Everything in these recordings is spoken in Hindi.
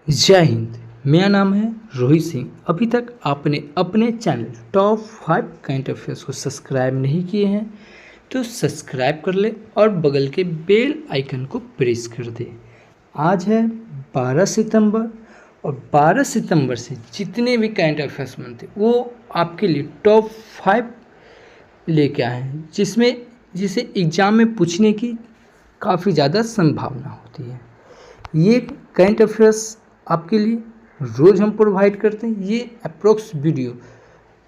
जय हिंद। मेरा नाम है रोहित सिंह। अभी तक आपने अपने चैनल टॉप 5 करंट अफेयर्स को सब्सक्राइब नहीं किए हैं तो सब्सक्राइब कर ले और बगल के बेल आइकन को प्रेस कर दे। आज है 12 सितंबर और 12 सितंबर से जितने भी करंट अफेयर्स बनते वो आपके लिए टॉप 5 लेके आए हैं, जिसे एग्ज़ाम में पूछने की काफ़ी ज़्यादा संभावना होती है। ये करंट अफेयर्स आपके लिए रोज़ हम प्रोवाइड करते हैं। ये अप्रोक्स वीडियो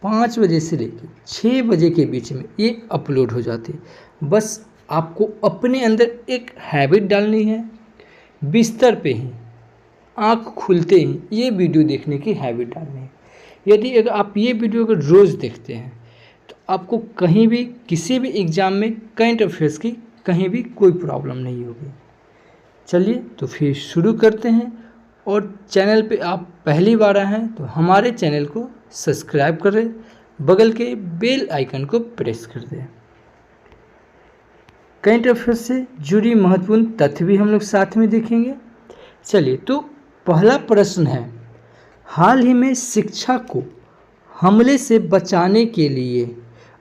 5 बजे से लेकर 6 बजे के बीच में ये अपलोड हो जाती है। बस आपको अपने अंदर एक हैबिट डालनी है, बिस्तर पे ही आँख खुलते ही ये वीडियो देखने की हैबिट डालनी है। यदि अगर आप ये वीडियो अगर रोज़ देखते हैं तो आपको कहीं भी किसी भी एग्ज़ाम में करंट अफेयर्स की कहीं भी कोई प्रॉब्लम नहीं होगी। चलिए तो फिर शुरू करते हैं। और चैनल पे आप पहली बार आए हैं तो हमारे चैनल को सब्सक्राइब करें, बगल के बेल आइकन को प्रेस कर दें। करंट अफेयर्स से जुड़ी महत्वपूर्ण तथ्य भी हम लोग साथ में देखेंगे। चलिए तो पहला प्रश्न है, हाल ही में शिक्षा को हमले से बचाने के लिए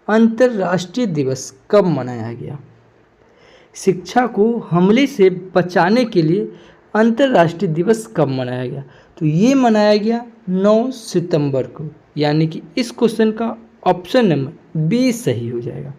अंतर्राष्ट्रीय दिवस कब मनाया गया? शिक्षा को हमले से बचाने के लिए अंतर्राष्ट्रीय दिवस कब मनाया गया? तो ये मनाया गया 9 सितंबर को, यानी कि इस क्वेश्चन का ऑप्शन नंबर बी सही हो जाएगा।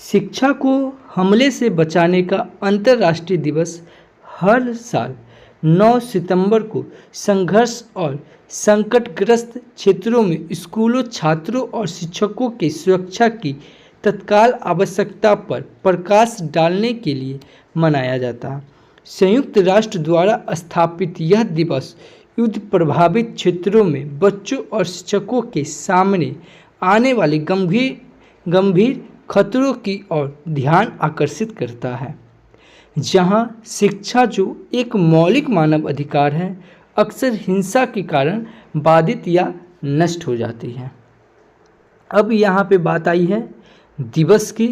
शिक्षा को हमले से बचाने का अंतर्राष्ट्रीय दिवस हर साल 9 सितंबर को संघर्ष और संकटग्रस्त क्षेत्रों में स्कूलों, छात्रों और शिक्षकों की सुरक्षा की तत्काल आवश्यकता पर प्रकाश डालने के लिए मनाया जाता है। संयुक्त राष्ट्र द्वारा स्थापित यह दिवस युद्ध प्रभावित क्षेत्रों में बच्चों और शिक्षकों के सामने आने वाले गंभीर खतरों की ओर ध्यान आकर्षित करता है, जहां शिक्षा जो एक मौलिक मानव अधिकार है अक्सर हिंसा के कारण बाधित या नष्ट हो जाती है। अब यहाँ पे बात आई है दिवस की।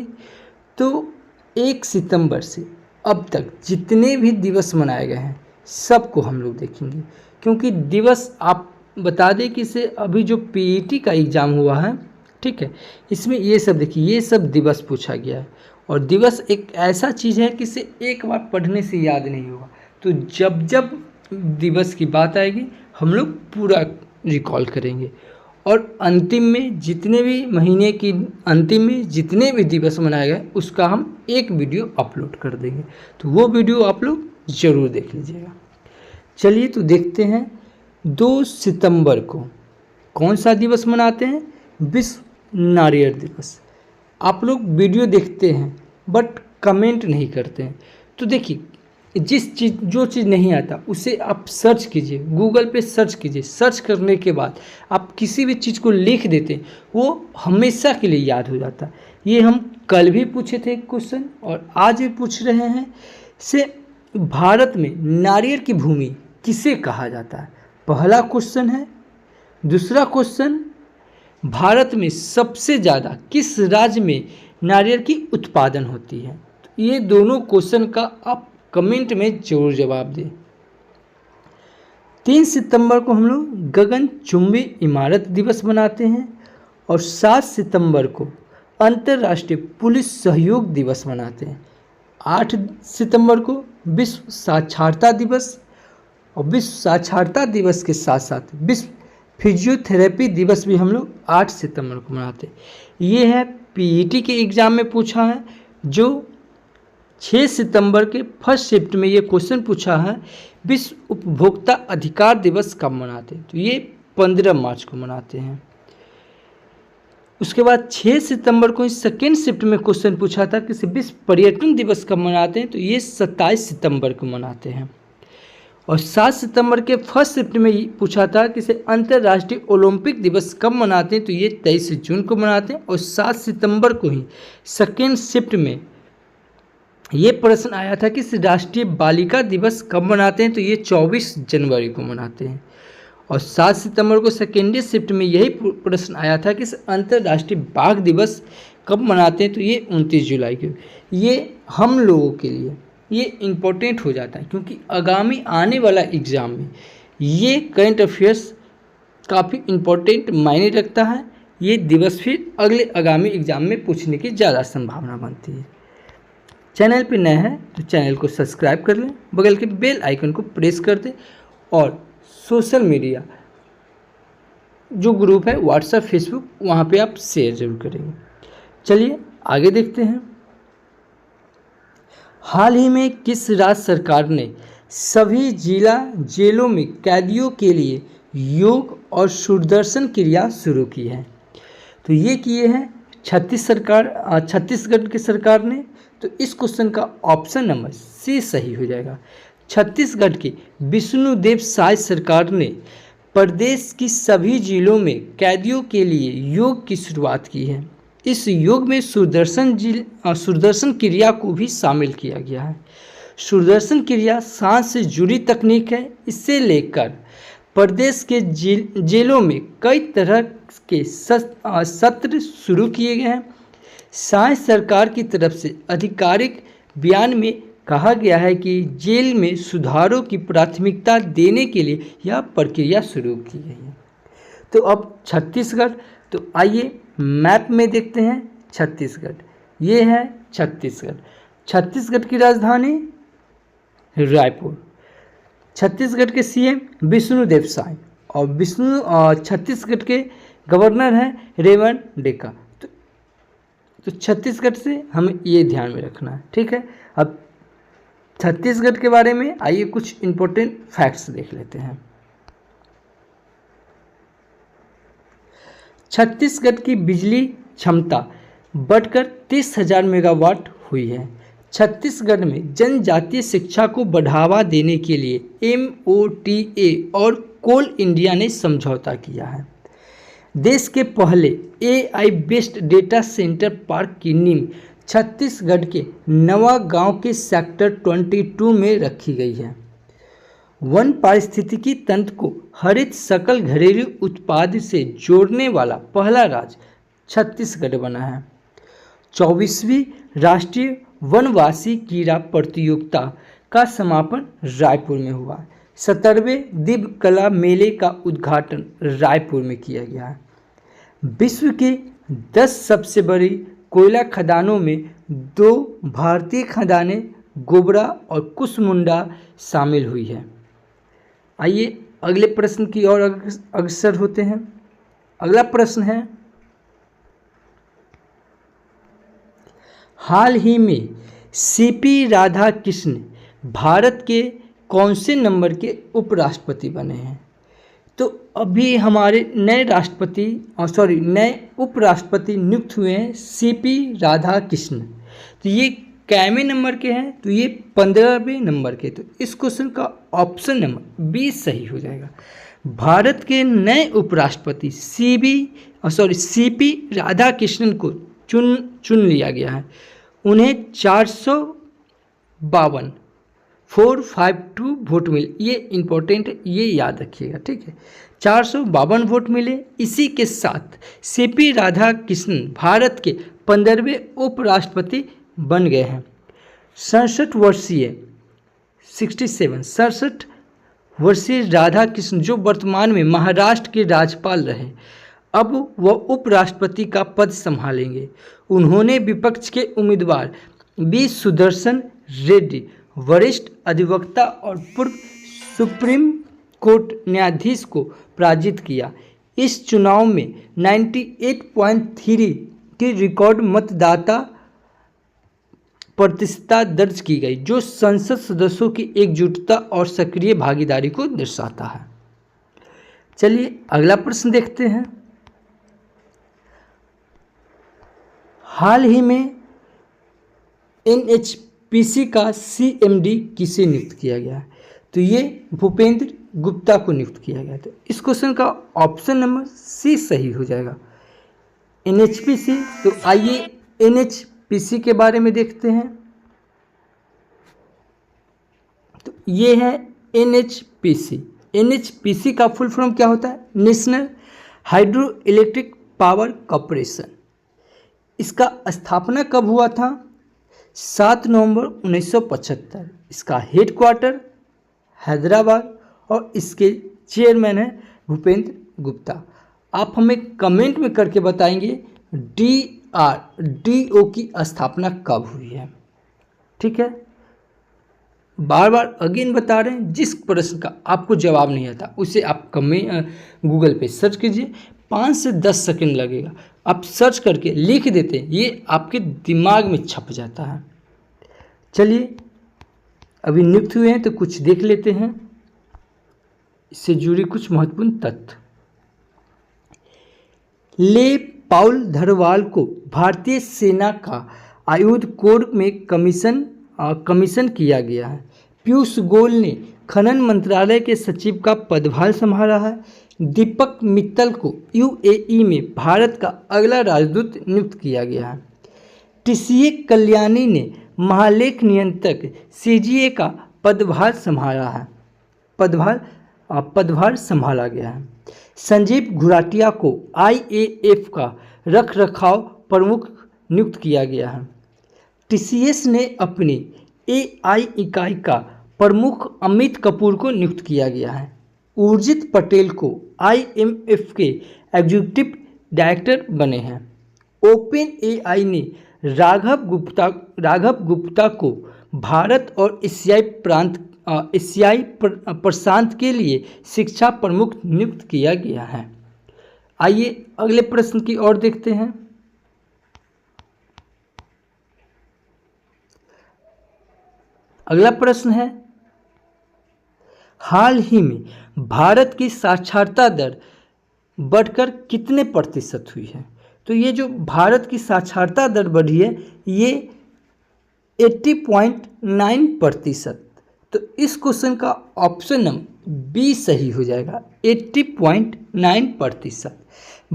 तो 1 सितंबर से अब तक जितने भी दिवस मनाए गए हैं सबको हम लोग देखेंगे, क्योंकि दिवस आप बता दें कि इसे अभी जो पीईटी का एग्ज़ाम हुआ है, ठीक है, इसमें ये सब देखिए, ये सब दिवस पूछा गया है। और दिवस एक ऐसा चीज़ है कि इसे एक बार पढ़ने से याद नहीं होगा, तो जब जब दिवस की बात आएगी हम लोग पूरा रिकॉल करेंगे। और अंतिम में जितने भी महीने की अंतिम में जितने भी दिवस मनाए गए उसका हम एक वीडियो अपलोड कर देंगे, तो वो वीडियो आप लोग ज़रूर देख लीजिएगा। चलिए तो देखते हैं 2 सितंबर को कौन सा दिवस मनाते हैं? विश्व नारियल दिवस। आप लोग वीडियो देखते हैं बट कमेंट नहीं करते हैं। तो देखिए, जो चीज़ नहीं आता उसे आप सर्च कीजिए, गूगल पे सर्च कीजिए। सर्च करने के बाद आप किसी भी चीज़ को लिख देते हैं, वो हमेशा के लिए याद हो जाता है। ये हम कल भी पूछे थे क्वेश्चन और आज भी पूछ रहे हैं से भारत में नारियल की भूमि किसे कहा जाता है? पहला क्वेश्चन है। दूसरा क्वेश्चन, भारत में सबसे ज़्यादा किस राज्य में नारियल की उत्पादन होती है? तो ये दोनों क्वेश्चन का आप कमेंट में जरूर जवाब दें। 3 सितंबर को हम लोग गगनचुंबी इमारत दिवस मनाते हैं और 7 सितंबर को अंतर्राष्ट्रीय पुलिस सहयोग दिवस मनाते हैं। 8 सितंबर को विश्व साक्षरता दिवस, और विश्व साक्षरता दिवस के साथ साथ विश्व फिजियोथेरेपी दिवस भी हम लोग 8 सितंबर को मनाते हैं। ये है पीईटी के एग्ज़ाम में पूछा है, जो 6 सितंबर के फर्स्ट शिफ्ट में ये क्वेश्चन पूछा है, विश्व उपभोक्ता अधिकार दिवस कब मनाते हैं? तो ये 15 मार्च को मनाते हैं। उसके बाद 6 सितंबर को सेकेंड शिफ्ट में क्वेश्चन पूछा था कि विश्व पर्यटन दिवस कब मनाते हैं? तो ये 27 सितंबर को मनाते हैं। और 7 सितंबर के फर्स्ट शिफ्ट में पूछा था कि अंतर्राष्ट्रीय ओलंपिक दिवस कब मनाते हैं? तो ये 23 जून को मनाते हैं। और 7 सितंबर को ही सेकेंड शिफ्ट में ये प्रश्न आया था कि राष्ट्रीय बालिका दिवस कब मनाते हैं? तो ये 24 जनवरी को मनाते हैं। और 7 सितंबर को सेकेंडरी शिफ्ट में यही प्रश्न आया था कि अंतर्राष्ट्रीय बाघ दिवस कब मनाते हैं? तो ये 29 जुलाई को। ये हम लोगों के लिए ये इम्पोर्टेंट हो जाता है, क्योंकि आगामी आने वाला एग्ज़ाम में ये करंट अफेयर्स काफ़ी इम्पोर्टेंट मायने रखता है। ये दिवस फिर अगले आगामी एग्ज़ाम में पूछने की ज़्यादा संभावना बनती है। चैनल पे नए हैं तो चैनल को सब्सक्राइब कर लें, बगल के बेल आइकन को प्रेस कर दें और सोशल मीडिया जो ग्रुप है व्हाट्सएप, फेसबुक, वहाँ पे आप शेयर जरूर करेंगे। चलिए आगे देखते हैं। हाल ही में किस राज्य सरकार ने सभी जिला जेलों में कैदियों के लिए योग और सुदर्शन क्रिया शुरू की है? तो ये किए हैं छत्तीसगढ़ की सरकार ने। तो इस क्वेश्चन का ऑप्शन नंबर सी सही हो जाएगा। छत्तीसगढ़ की विष्णुदेव साय सरकार ने प्रदेश की सभी जिलों में कैदियों के लिए योग की शुरुआत की है। इस योग में सुदर्शन क्रिया को भी शामिल किया गया है। सुदर्शन क्रिया सांस से जुड़ी तकनीक है। इससे लेकर प्रदेश के जेलों में कई तरह के सत्र शुरू किए गए हैं। साय सरकार की तरफ से आधिकारिक बयान में कहा गया है कि जेल में सुधारों की प्राथमिकता देने के लिए यह प्रक्रिया शुरू की गई है। तो अब छत्तीसगढ़, तो आइए मैप में देखते हैं छत्तीसगढ़। ये है छत्तीसगढ़। छत्तीसगढ़ की राजधानी रायपुर। छत्तीसगढ़ के सीएम विष्णुदेव साय और छत्तीसगढ़ के गवर्नर हैं रेवण डेका। तो छत्तीसगढ़ से हमें ये ध्यान में रखना है, ठीक है। अब छत्तीसगढ़ के बारे में आइए कुछ इम्पोर्टेंट फैक्ट्स देख लेते हैं। छत्तीसगढ़ की बिजली क्षमता बढ़कर 30,000 मेगावाट हुई है। छत्तीसगढ़ में जनजातीय शिक्षा को बढ़ावा देने के लिए MOTA और कोल इंडिया ने समझौता किया है। देश के पहले AI based data centre park की नींव छत्तीसगढ़ के नवागांव के सेक्टर 22 में रखी गई है। वन पारिस्थितिकी तंत्र को हरित सकल घरेलू उत्पाद से जोड़ने वाला पहला राज्य छत्तीसगढ़ बना है। 24वीं राष्ट्रीय वनवासी क्रीड़ा प्रतियोगिता का समापन रायपुर में हुआ। 17वें दिव्य कला मेले का उद्घाटन रायपुर में किया गया है। विश्व के 10 सबसे बड़ी कोयला खदानों में 2 भारतीय खदानें गोबरा और कुसमुंडा शामिल हुई है। आइए अगले प्रश्न की ओर अग्रसर होते हैं। अगला प्रश्न है, हाल ही में CP राधाकृष्णन भारत के कौन से नंबर के उपराष्ट्रपति बने हैं? तो अभी हमारे नए उपराष्ट्रपति नियुक्त हुए हैं CP राधाकृष्णन। तो ये कैमे नंबर के हैं? तो ये 15वें नंबर के। तो इस क्वेश्चन का ऑप्शन नंबर बी सही हो जाएगा। भारत के नए उपराष्ट्रपति CP राधाकृष्णन को चुन लिया गया है। उन्हें 452 वोट मिले। ये इम्पोर्टेंट है, ये याद रखिएगा, ठीक है। 452 वोट मिले। इसी के साथ CP राधाकृष्णन भारत के 15वें उपराष्ट्रपति बन गए हैं। 67 वर्षीय राधाकृष्णन जो वर्तमान में महाराष्ट्र के राज्यपाल रहे, अब वह उपराष्ट्रपति का पद संभालेंगे। उन्होंने विपक्ष के उम्मीदवार बी सुदर्शन रेड्डी, वरिष्ठ अधिवक्ता और पूर्व सुप्रीम कोर्ट न्यायाधीश को पराजित किया। इस चुनाव में 98.3 की रिकॉर्ड मतदाता प्रतिशतता दर्ज की गई, जो संसद सदस्यों की एकजुटता और सक्रिय भागीदारी को दर्शाता है। चलिए अगला प्रश्न देखते हैं। हाल ही में NHPC का CMD किसे नियुक्त किया गया है? तो ये भूपेंद्र गुप्ता को नियुक्त किया गया। तो इस क्वेश्चन का ऑप्शन नंबर सी सही हो जाएगा। NHPC, तो आइए NHPC के बारे में देखते हैं। तो ये है NHPC। NHPC का फुल फॉर्म क्या होता है? National hydro electric power corporation. इसका स्थापना कब हुआ था? 7 नवंबर 1975। इसका हेडक्वार्टर हैदराबाद और इसके चेयरमैन हैं भूपेंद्र गुप्ता। आप हमें कमेंट में करके बताएंगे DRDO की स्थापना कब हुई है। ठीक है, बार बार अगेन बता रहे हैं, जिस प्रश्न का आपको जवाब नहीं आता उसे आप गूगल पे सर्च कीजिए, 5 से 10 सेकंड लगेगा, आप सर्च करके लिख देते हैं, ये आपके दिमाग में छप जाता है। चलिए, अभी नियुक्त हुए हैं तो कुछ देख लेते हैं, इससे जुड़ी कुछ महत्वपूर्ण तथ्य। ले पाउल धरवाल को भारतीय सेना का आयुध कोर में कमीशन किया गया है। पीयूष गोयल ने खनन मंत्रालय के सचिव का पदभार संभाला है। दीपक मित्तल को UAE में भारत का अगला राजदूत नियुक्त किया गया है। TCA कल्याणी ने महालेख नियंत्रक CGA का पदभार संभाला गया है। संजीव घुराटिया को IAF का रखरखाव प्रमुख नियुक्त किया गया है। TCS ने अपनी AI इकाई का प्रमुख अमित कपूर को नियुक्त किया गया है। उर्जित पटेल को IMF के एग्जीक्यूटिव डायरेक्टर बने हैं। OpenAI ने राघव गुप्ता को भारत और एशियाई प्रशांत के लिए शिक्षा प्रमुख नियुक्त किया गया है। आइए अगले प्रश्न की ओर देखते हैं। अगला प्रश्न है, हाल ही में भारत की साक्षरता दर बढ़कर कितने प्रतिशत हुई है? तो ये जो भारत की साक्षरता दर बढ़ी है ये 80.9%। तो इस क्वेश्चन का ऑप्शन नंबर बी सही हो जाएगा, 80.9%।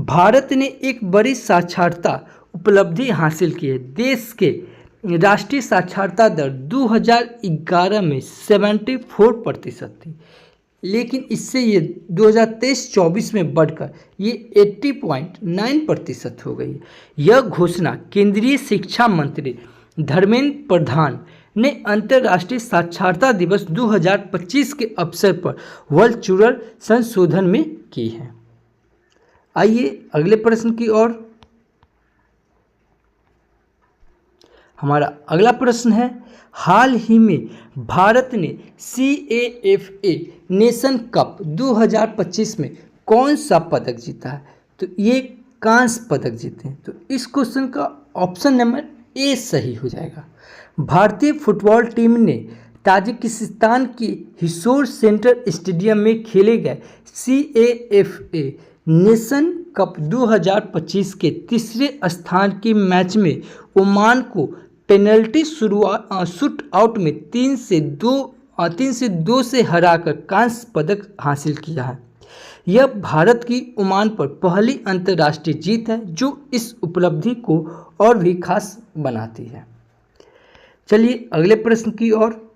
भारत ने एक बड़ी साक्षरता उपलब्धि हासिल की है। देश के राष्ट्रीय साक्षरता दर 2011 में 74% थी, लेकिन इससे ये 2023-24 में बढ़कर ये 80.9% हो गई। यह घोषणा केंद्रीय शिक्षा मंत्री धर्मेंद्र प्रधान ने अंतर्राष्ट्रीय साक्षरता दिवस 2025 के अवसर पर वर्चुअल संशोधन में की है। आइए अगले प्रश्न की ओर। हमारा अगला प्रश्न है, हाल ही में भारत ने CAFA नेशन कप 2025 में कौन सा पदक जीता है? तो ये कांस्य पदक जीते हैं। तो इस क्वेश्चन का ऑप्शन नंबर ए सही हो जाएगा। भारतीय फुटबॉल टीम ने ताजिकिस्तान की हिसोर सेंट्रल स्टेडियम में खेले गए CAFA नेशन कप 2025 के तीसरे स्थान के मैच में ओमान को पेनल्टी शूट आउट में 3 से 2 से हराकर कांस्य पदक हासिल किया है। यह भारत की ओमान पर पहली अंतर्राष्ट्रीय जीत है जो इस उपलब्धि को और भी खास बनाती है। चलिए अगले प्रश्न की ओर।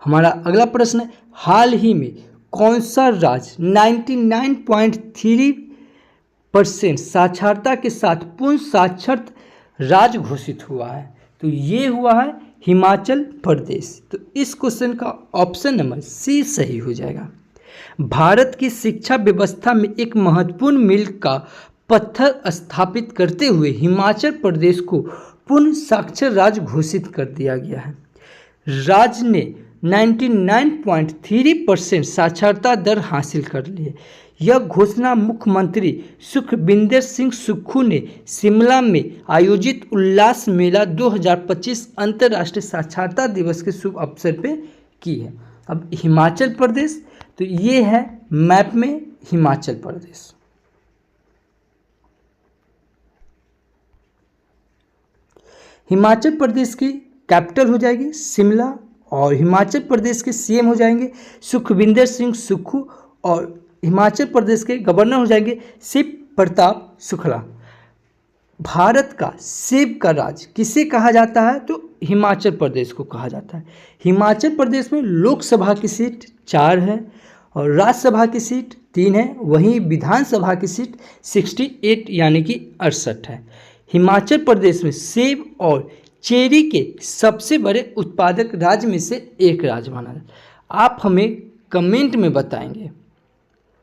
हमारा अगला प्रश्न है, हाल ही में कौन सा राज्य 99.3% साक्षरता के साथ पूर्ण साक्षर राज्य घोषित हुआ है? तो ये हुआ है हिमाचल प्रदेश। तो इस क्वेश्चन का ऑप्शन नंबर सी सही हो जाएगा। भारत की शिक्षा व्यवस्था में एक महत्वपूर्ण मील का पत्थर स्थापित करते हुए हिमाचल प्रदेश को पूर्ण साक्षर राज्य घोषित कर दिया गया है। राज्य ने 99.3% साक्षरता दर हासिल कर ली है। यह घोषणा मुख्यमंत्री सुखविंदर सिंह सुक्खू ने शिमला में आयोजित उल्लास मेला 2025 अंतर्राष्ट्रीय साक्षरता दिवस के शुभ अवसर पर की है। अब हिमाचल प्रदेश, तो ये है मैप में हिमाचल प्रदेश। हिमाचल प्रदेश की कैपिटल हो जाएगी शिमला और हिमाचल प्रदेश के CM हो जाएंगे सुखविंदर सिंह सुक्खू और हिमाचल प्रदेश के गवर्नर हो जाएंगे शिव प्रताप शुक्ला। भारत का सेब का राज्य किसे कहा जाता है? तो हिमाचल प्रदेश को कहा जाता है। हिमाचल प्रदेश में लोकसभा की सीट 4 है और राज्यसभा की सीट 3 है, वहीं विधानसभा की सीट 68 यानी कि 68 है। हिमाचल प्रदेश में सेब और चेरी के सबसे बड़े उत्पादक राज्य में से एक राज्य माना जाता है। आप हमें कमेंट में बताएंगे,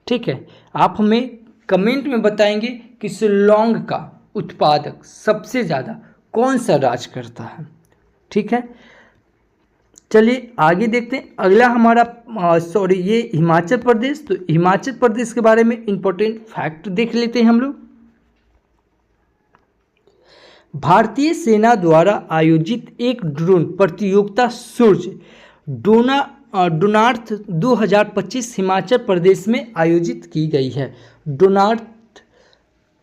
ठीक है, आप हमें कमेंट में बताएंगे कि शिलोंग का उत्पादक सबसे ज़्यादा कौन सा राज्य करता है, ठीक है। चलिए आगे देखते हैं। अगला हमारा ये हिमाचल प्रदेश, तो हिमाचल प्रदेश के बारे में इंपॉर्टेंट फैक्ट देख लेते हैं हम लोग। भारतीय सेना द्वारा आयोजित एक ड्रोन प्रतियोगिता सूर्य डोनार्थ 2025 हिमाचल प्रदेश में आयोजित की गई है। डोनार्थ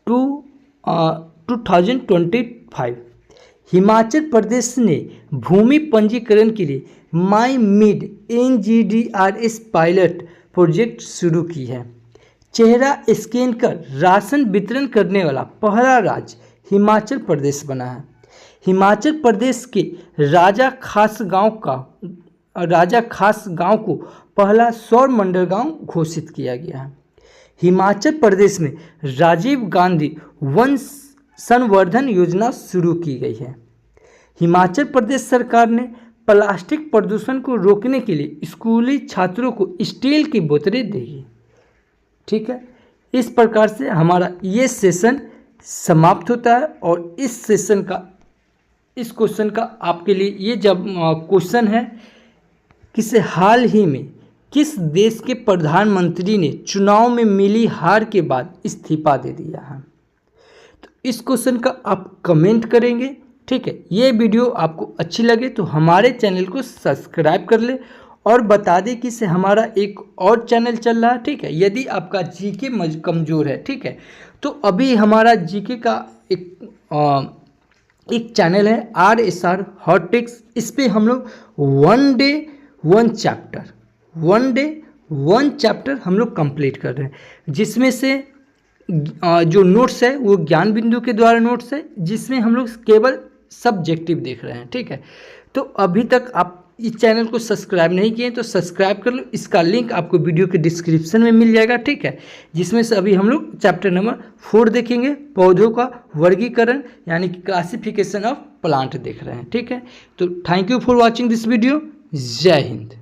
2025 हिमाचल प्रदेश ने भूमि पंजीकरण के लिए माई मिड NGDRS पायलट प्रोजेक्ट शुरू की है। चेहरा स्कैन कर राशन वितरण करने वाला पहला राज्य हिमाचल प्रदेश बना है। हिमाचल प्रदेश के राजा खास गांव को पहला सौर मंडल गांव घोषित किया गया है। हिमाचल प्रदेश में राजीव गांधी वन संवर्धन योजना शुरू की गई है। हिमाचल प्रदेश सरकार ने प्लास्टिक प्रदूषण को रोकने के लिए स्कूली छात्रों को स्टील की बोतलें देगी, ठीक है। इस प्रकार से हमारा ये सेशन समाप्त होता है और इस क्वेश्चन का आपके लिए ये जब क्वेश्चन है कि हाल ही में किस देश के प्रधानमंत्री ने चुनाव में मिली हार के बाद इस्तीफा दे दिया है। तो इस क्वेश्चन का आप कमेंट करेंगे, ठीक है। ये वीडियो आपको अच्छी लगे तो हमारे चैनल को सब्सक्राइब कर ले और बता दें कि से हमारा एक और चैनल चल रहा है, ठीक है। यदि आपका जीके कमज़ोर है, ठीक है, तो अभी हमारा जीके का एक चैनल है RSR हॉट टिक्स। इस पर हम लोग वन डे वन चैप्टर हम लोग कंप्लीट कर रहे हैं, जिसमें से जो नोट्स है वो ज्ञान बिंदु के द्वारा नोट्स है, जिसमें हम लोग केवल सब्जेक्टिव देख रहे हैं, ठीक है। तो अभी तक आप इस चैनल को सब्सक्राइब नहीं किए तो सब्सक्राइब कर लो। इसका लिंक आपको वीडियो के डिस्क्रिप्शन में मिल जाएगा, ठीक है। जिसमें से अभी हम लोग चैप्टर नंबर 4 देखेंगे, पौधों का वर्गीकरण यानी कि क्लासिफिकेशन ऑफ प्लांट देख रहे हैं, ठीक है। तो thank you for watching this video. जय हिंद।